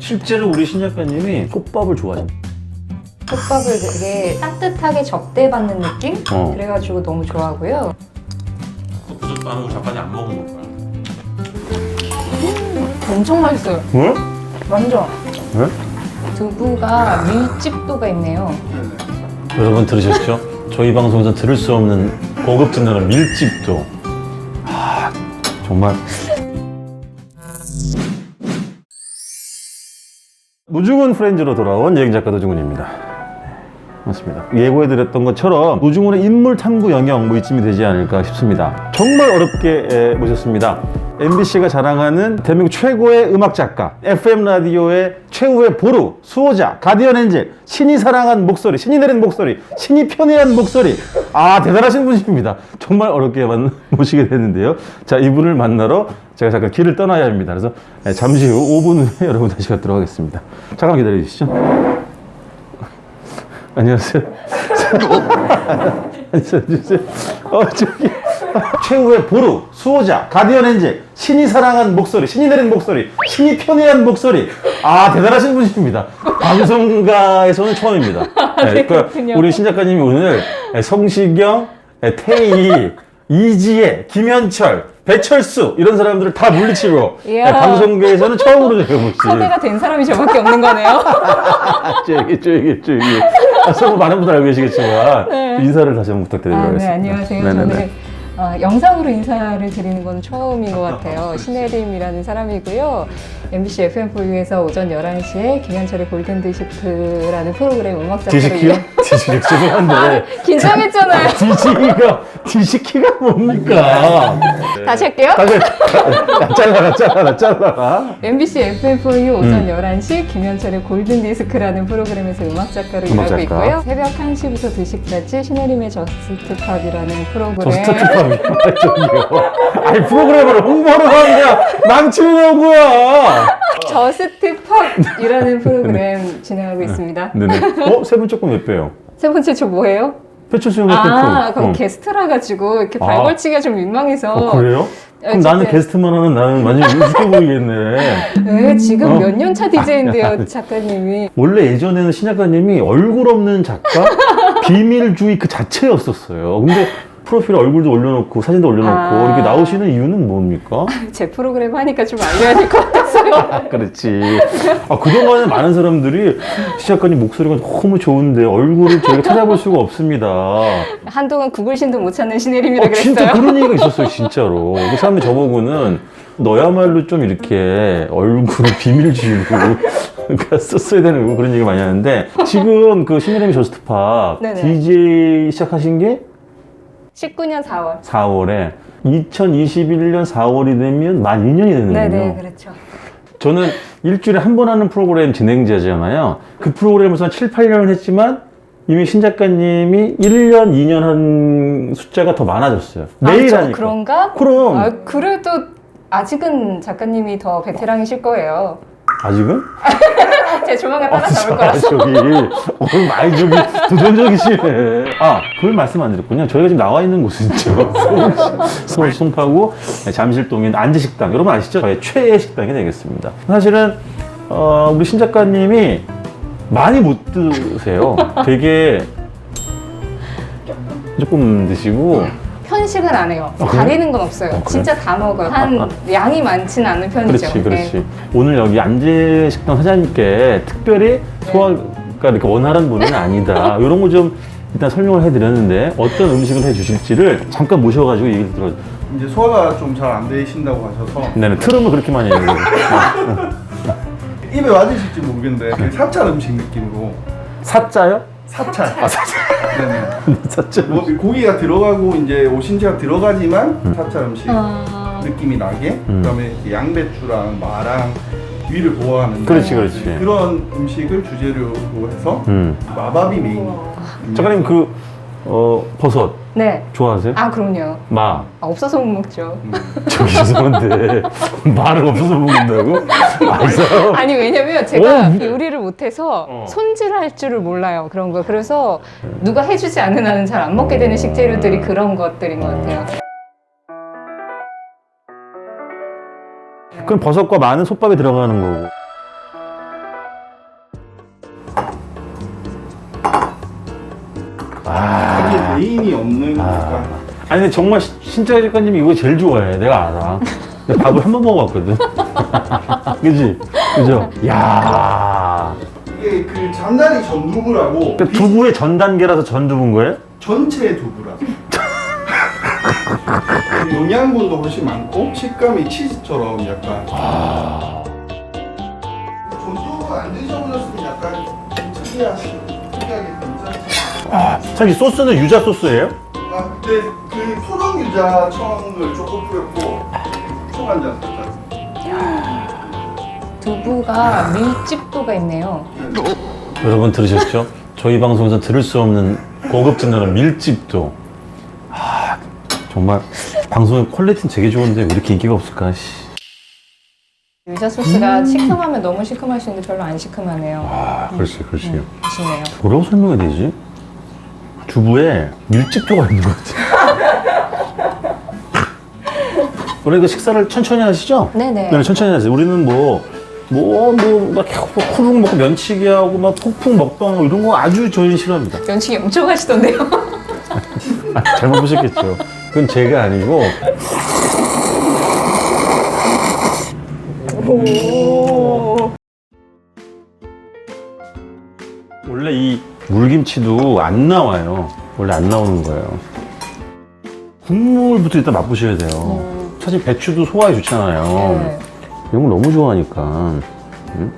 실제로 우리 신 작가님이 꽃밥을 좋아해요. 꽃밥을 되게 따뜻하게 접대받는 느낌? 그래가지고 너무 좋아하고요. 부족도 안 하고 작가님 안 먹은 건가요? 엄청 맛있어요. 왜? 완전. 왜? 두부가 밀집도가 있네요. 여러분 들으셨죠? 저희 방송에서 들을 수 없는 고급 진단어 밀집도. 정말. 노중훈 프렌즈로 돌아온 여행작가 노중훈입니다. 맞습니다. 예고해드렸던 것처럼 노중훈의 인물 탐구 영역 이쯤이 되지 않을까 싶습니다. 정말 어렵게 모셨습니다. MBC가 자랑하는 대한민국 최고의 음악 작가, FM 라디오의 최후의 보루, 수호자, 가디언 엔젤, 신이 사랑한 목소리, 신이 내린 목소리, 신이 편애한 목소리. 대단하신 분입니다. 정말 어렵게 모시게 됐는데요. 자, 이분을 만나러 제가 잠깐 길을 떠나야 합니다. 그래서 잠시 후 5분 후에 여러분 다시 뵙도록 하겠습니다. 잠깐 기다려 주시죠. 안녕하세요. 안녕하세요. 저기 최후의 보루, 수호자, 가디언 엔젤, 신이 사랑한 목소리, 신이 내린 목소리, 신이 편애한 목소리. 대단하신 분이십니다. 방송가에서는 처음입니다. 그러니까 우리 신 작가님이 오늘 성시경, 태희, 이지혜, 김현철, 배철수 이런 사람들을 다 물리치고 방송계에서는 처음으로 제가 봅시다. 섭외가 된 사람이 저밖에 없는 거네요. 쪼기. 서로 많은 분들 알고 계시겠지만 인사를 다시 한번 부탁드리도록 하겠습니다. 네, 안녕하세요. 네네네. 저는 영상으로 인사를 드리는 건 처음인 것 같아요. 신혜림이라는 사람이고요. MBC FM4U에서 오전 11시에 김현철의 골든디시크라는 프로그램 음악작가로 디시키요? 디시키 죄송한데 긴장했잖아요. 디시키가 뭡니까? 다시 할게요. 잘라라. MBC FM4U 오전 11시 김현철의 골든디스크라는 프로그램에서 음악작가로 일하고 있고요. 새벽 1시부터 2시까지 신혜림의 저스트팝이라는 프로그램. 저스트팝이요? 아니 프로그램을 홍보를 하는 거야. 망치려고요. 저스트팝이라는 프로그램 진행하고 있습니다. 네네. 세 분 조금 몇 배요? 세 번째 저 뭐예요? 배철수 형의 그럼 게스트라 가지고 이렇게 발걸치기가 좀 민망해서. 그래요? 그럼 나는 게스트만 하면 나는 완전히 우습게 보이겠네. 지금 몇 년 차 DJ인데요, 작가님이. 원래 예전에는 신 작가님이 얼굴 없는 작가? 비밀주의 그 자체였었어요. 근데 프로필에 얼굴도 올려놓고 사진도 올려놓고 이렇게 나오시는 이유는 뭡니까? 제 프로그램 하니까 좀 알려야 될 것 같았어요. 그렇지. 그동안에 많은 사람들이 신 작가님 목소리가 너무 좋은데 얼굴을 저희가 찾아볼 수가 없습니다. 한동안 구글 신도 못 찾는 신혜림이라 그랬어요. 진짜 그런 얘기가 있었어요, 진짜로. 그 사람들이 저보고는 너야말로 좀 이렇게 얼굴을 비밀주의로 썼어야 되는 그런 얘기 많이 하는데 지금 그 신혜림의 저스트팝 DJ 시작하신 게 19년 4월. 4월에 2021년 4월이 되면 만 2년이 되는군요. 네네, 그렇죠. 저는 일주일에 한 번 하는 프로그램 진행자잖아요. 그 프로그램에서 한 7, 8년을 했지만 이미 신 작가님이 1년, 2년 한 숫자가 더 많아졌어요. 매일 하니까. 그런가? 그럼. 그래도 아직은 작가님이 더 베테랑이실 거예요. 아직은? 제가 조만간 따라잡을 거라서. 많이 도전적이시네. 그걸 말씀 안 드렸군요. 저희가 지금 나와 있는 곳은요. 서울 송파구 잠실동인 안지식당. 여러분 아시죠? 저의 최애 식당이 되겠습니다. 사실은, 우리 신 작가님이 많이 못 드세요. 되게 조금 드시고. 편식은 안 해요. 그래? 가리는 건 없어요. 그래? 진짜 다 먹어요. 양이 많지는 않은 편이죠. 그렇지. 네. 오늘 여기 안지식당 사장님께 특별히 소화가 이렇게 원활한 분은 아니다. 이런 거 좀 일단 설명을 해드렸는데 어떤 음식을 해주실지를 잠깐 모셔가지고 얘기를 들어요. 이제 소화가 좀 잘 안 되신다고 하셔서 네네, 트름을 그렇게 많이 해요. 입에 맞으실지 모르겠는데 그 사찰 음식 느낌으로. 사짜요? 사찰. 사짜. 네네. 사짜. 뭐 고기가 들어가고 이제 오신지가 들어가지만 사찰 음식 느낌이 나게. 그다음에 양배추랑 마랑 위를 보호하는. 그렇지. 그런 음식을 주재료로 해서 마밥이 메인. 작가님 버섯 네. 좋아하세요? 그럼요. 마. 없어서 못 먹죠. 저기 죄송한데 말을 없어서 먹는다고? 아니 왜냐면 제가 요리를 못해서 손질할 줄을 몰라요. 그런 거. 그래서 누가 해주지 않는 한은 잘 안 먹게 되는 식재료들이 그런 것들인 것 같아요. 그럼 버섯과 마는 솥밥에 들어가는 거고. 거기에 메인이 없는 거니까. 아니 근데 정말 신짜 작가님이 이거 제일 좋아해. 내가 알아. 근데 밥을 한 번 먹어봤거든. 그지? 그죠? 야. 이게 그 잔다리 전두부라고 그러니까 두부의 전 단계라서 전 두부인 거예요? 전체 두부라서 영양분도 훨씬 많고 식감이 치즈처럼 약간 전두부 안 드셔보셨으면 약간 특이하게 괜찮지. 참 이 소스는 유자 소스예요? 근데 그 토종 유자 청을 조금 뿌렸고 초간장 살짝. 두부가 밀집도가 있네요. 여러분 들으셨죠? 저희 방송에서 들을 수 없는 고급 단어 밀집도. 정말 방송의 퀄리티는 되게 좋은데 왜 이렇게 인기가 없을까? 씨. 유자 소스가 시큼하면 너무 시큼할 수 있는데 별로 안 시큼하네요. 글쎄. 맛있네요. 뭐라고 설명해야 되지? 두부에 밀집도가 있는 것 같아. 그러니까 식사를 천천히 하시죠? 네네. 네, 천천히 하세요. 우리는 막 후루룩 먹고 면치기 하고 막 폭풍 먹방 이런 거 아주 저희 싫어합니다. 면치기 엄청 하시던데요. 잘못 보셨겠죠. 그건 제가 아니고. 원래 이 물김치도 안 나와요. 원래 안 나오는 거예요. 국물부터 일단 맛보셔야 돼요. 사실 배추도 소화에 좋잖아요. 네. 이런 걸 너무 좋아하니까. 응?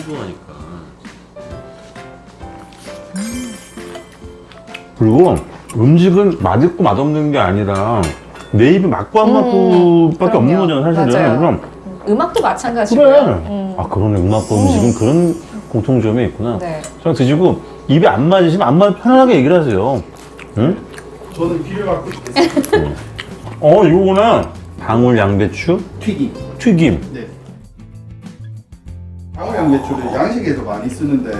좋아하니까. 그리고 음식은 맛있고 맛없는 게 아니라 내 입에 맞고 안 맞고밖에 없는 그럼요. 거잖아요, 사실은. 맞아요. 그럼 음악도 마찬가지고요. 그래. 아 그러네. 음악과 음식은 그런 공통점이 있구나. 네. 그냥 드시고 입에 안 맞으시면 안 맞으면 편안하게 얘기를 하세요. 응? 저는 귀를 막고 있겠습니다. 이거구나. 방울 양배추 튀김. 튀김. 네. 방울 양배추를 양식에서 많이 쓰는데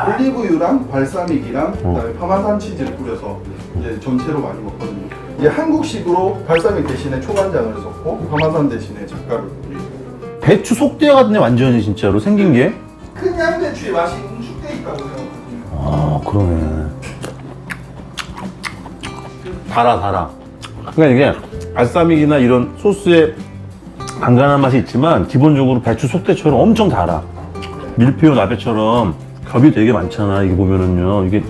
올리브유랑 발사믹이랑 그다음에 파마산 치즈를 뿌려서 이제 전체로 많이 먹거든요. 이제 한국식으로 발사믹 대신에 초간장을 썼고 파마산 대신에 젓갈을 뿌리고. 배추 속대 같네 완전히 진짜로 생긴 게. 큰 양배추의 맛이 응축돼 있다고 생각하거든요. 아 그러네. 달아. 그러니까 이게 발사믹이나 이런 소스에 간간한 맛이 있지만 기본적으로 배추 속대처럼 엄청 달아. 밀푀유 나베처럼 겹이 되게 많잖아. 이게 보면은요. 이게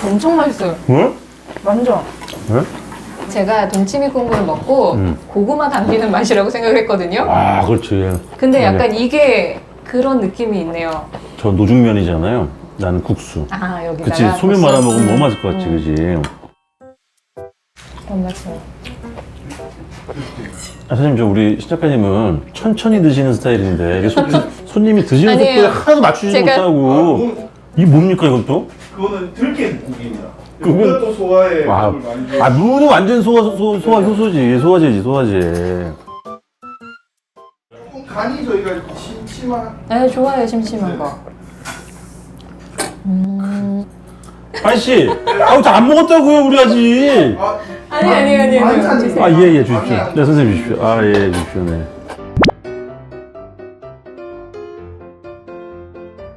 엄청 맛있어요. 응? 완전. 네? 제가 동치미 국물 먹고 고구마 담기는 맛이라고 생각을 했거든요. 아 그렇지. 근데 맞아요. 약간 이게 그런 느낌이 있네요. 저 노중면이잖아요. 나는 국수. 아, 여기다가. 그치 소면 말아 먹으면 너무 맛있을 것 같지, 그치? 너무 맛있어요. 사장님, 저 우리 신 작가님은 천천히 드시는 스타일인데 이게 손님이 드시는 아니에요. 속도에 하나도 맞추지 제가- 못하고 이게 뭡니까 이것도? 그거는 들깨국입니다. 그건- 그것도 소화에 와, 도움을 많이 줘요. 무는 완전 소화 효소지, 소화제. 조금 간이 저희가 심심한 네, 좋아요, 심심한 거. 아저씨, 안 먹었다고요, 우리 아직. 아니. 반찬 주세요. 아, 예, 주십시오. 네, 선생님 주십시오. 아, 예, 주십시오. 네.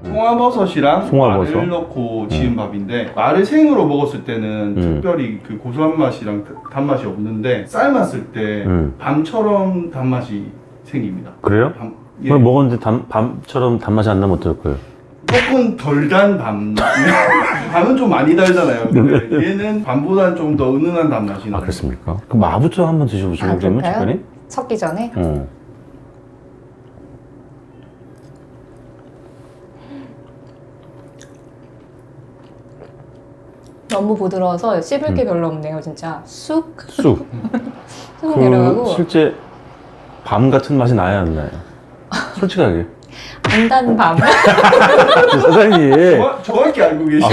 송화버섯이랑 송화버섯. 마늘 넣고 지은 밥인데 마를 생으로 먹었을 때는 특별히 그 고소한 맛이랑 단맛이 없는데 삶았을 때 밤처럼 단맛이 생깁니다. 그래요? 예. 그걸 먹었는데 밤처럼 단맛이 안 나면 어떨 거예요? 조금 덜 단 밤. 밤은 좀 많이 달잖아요. 근데 얘는 밤보다는 좀 더 은은한 단맛이 아, 나요. 그렇습니까? 그럼 마부터 한번 드셔보시면 아, 그러면 그럴까요? 작가님? 섞기 전에? 너무 부드러워서 씹을 게 별로 없네요, 진짜. 쑥 내려가고. 실제 밤 같은 맛이 나야 안 나요? 솔직하게. 안 단 밤. 사장님. 정확히 알고 계시죠?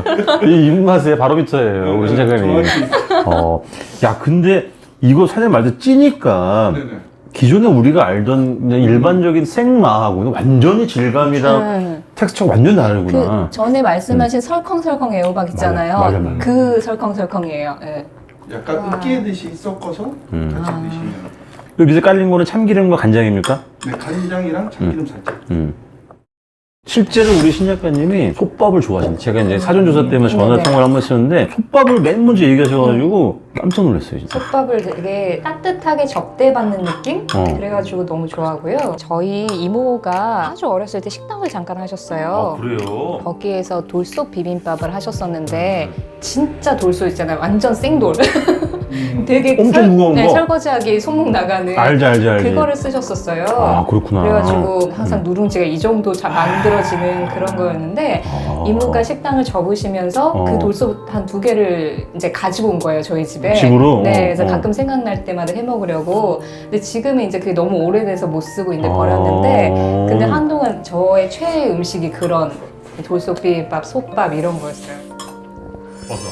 그러니까. 이 입맛에 바로미터예요, 우리 신 작가님. 정확히. 야, 근데 이거 사장님 말대로 찌니까 네네. 기존에 우리가 알던 그냥 일반적인 생마하고는 완전히 질감이랑 텍스처가 완전 다르구나. 그 전에 말씀하신 설컹설컹 애호박 있잖아요. 맞아. 그 설컹설컹이에요. 예. 약간 으깨듯이 섞어서 같이 드시면. 여기 밑에 깔린 거는 참기름과 간장입니까? 네, 간장이랑 참기름 살짝. 실제로 우리 신 작가님이 솥밥을 좋아하신다. 제가 이제 사전조사 때문에 전화 네네. 통화를 한번 했었는데 솥밥을 맨 먼저 얘기하셔가지고 깜짝 놀랐어요, 진짜. 솥밥을 되게 따뜻하게 접대받는 느낌? 어. 그래가지고 너무 좋아하고요. 저희 이모가 아주 어렸을 때 식당을 잠깐 하셨어요. 그래요? 거기에서 돌솥 비빔밥을 하셨었는데 진짜 돌솥 있잖아요. 완전 생돌. 되게 엄청 무거운 거? 설거지하기 손목 나가는 알지. 그거를 쓰셨었어요. 아, 그렇구나. 그래가지고 항상 누룽지가 이 정도 만들어지는 그런 거였는데 이모가 식당을 접으시면서 그 돌솥 한 2개를 이제 가지고 온 거예요, 저희 집에. 집으로? 네, 그래서 어. 가끔 생각날 때마다 해 먹으려고. 근데 지금은 이제 그게 너무 오래돼서 못 쓰고 있는데 버렸는데 근데 한동안 저의 최애 음식이 그런 돌솥 비빔밥, 솥밥 이런 거였어요. 버섯.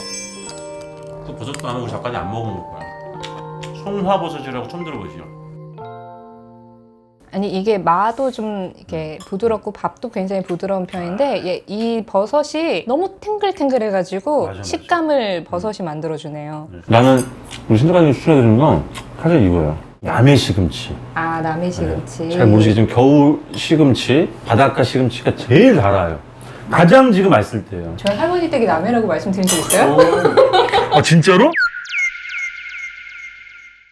그 버섯도 아마 우리 작가님 안 먹어본 거야. 송화버섯이라고 처음 들어보시죠? 아니 이게 마도 좀 이렇게 부드럽고 밥도 굉장히 부드러운 편인데 이 버섯이 너무 탱글탱글해가지고 맞아. 식감을 버섯이 만들어주네요. 나는 우리 신 작가님이 추천해드리는 건 사실 이거예요. 남해 시금치. 아 남해 시금치. 잘 모르시겠지만 겨울 시금치, 바닷가 시금치가 제일 달아요. 가장 지금 맛있을 때예요. 저희 할머니 댁이 남해라고 말씀드린 적 있어요? 아 진짜로?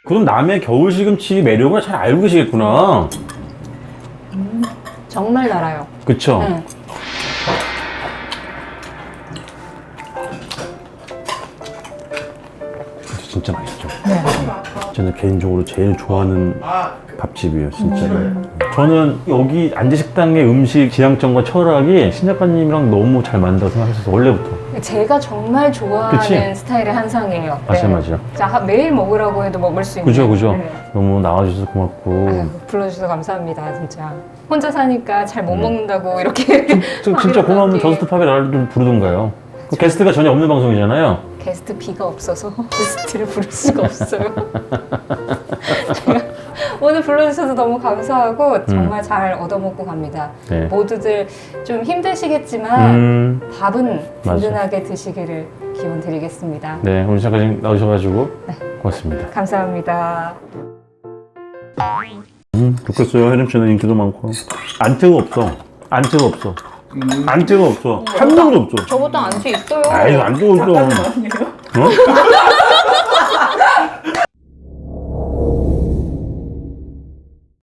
그럼 남해 겨울 시금치 매력을 잘 알고 계시겠구나. 정말 달아요. 그쵸? 응. 진짜 맛있죠. 네. 저는 개인적으로 제일 좋아하는 밥집이에요, 진짜. 저는 여기 안재식당의 음식 지향점과 철학이 신 작가님이랑 너무 잘 맞는다고 생각했어요, 원래부터. 제가 정말 좋아하는 그치? 스타일의 한상이에요. 맞아. 자, 매일 먹으라고 해도 먹을 수 있는. 그죠. 네. 너무 나와주셔서 고맙고. 아유, 불러주셔서 감사합니다, 진짜. 혼자 사니까 잘 못 먹는다고 이렇게. 진짜 고마우면 저스트팝에 나를 좀 부르던가요. 그 게스트가 전혀 없는 방송이잖아요. 게스트 비가 없어서 게스트를 부를 수가 없어요. 제가 오늘 불러주셔서 너무 감사하고 정말 잘 얻어먹고 갑니다. 네. 모두들 좀 힘드시겠지만 밥은 맞아. 든든하게 드시기를 기원 드리겠습니다. 네, 오늘 작가님 나오셔가지고 고맙습니다. 감사합니다. 좋겠어요. 혜림 씨는 인기도 많고. 안티가 없어. 안티가 없어. 안티가 없어. 한 명도 없어. 저보다 안티 있어요. 아이, 안티가 없어. 어?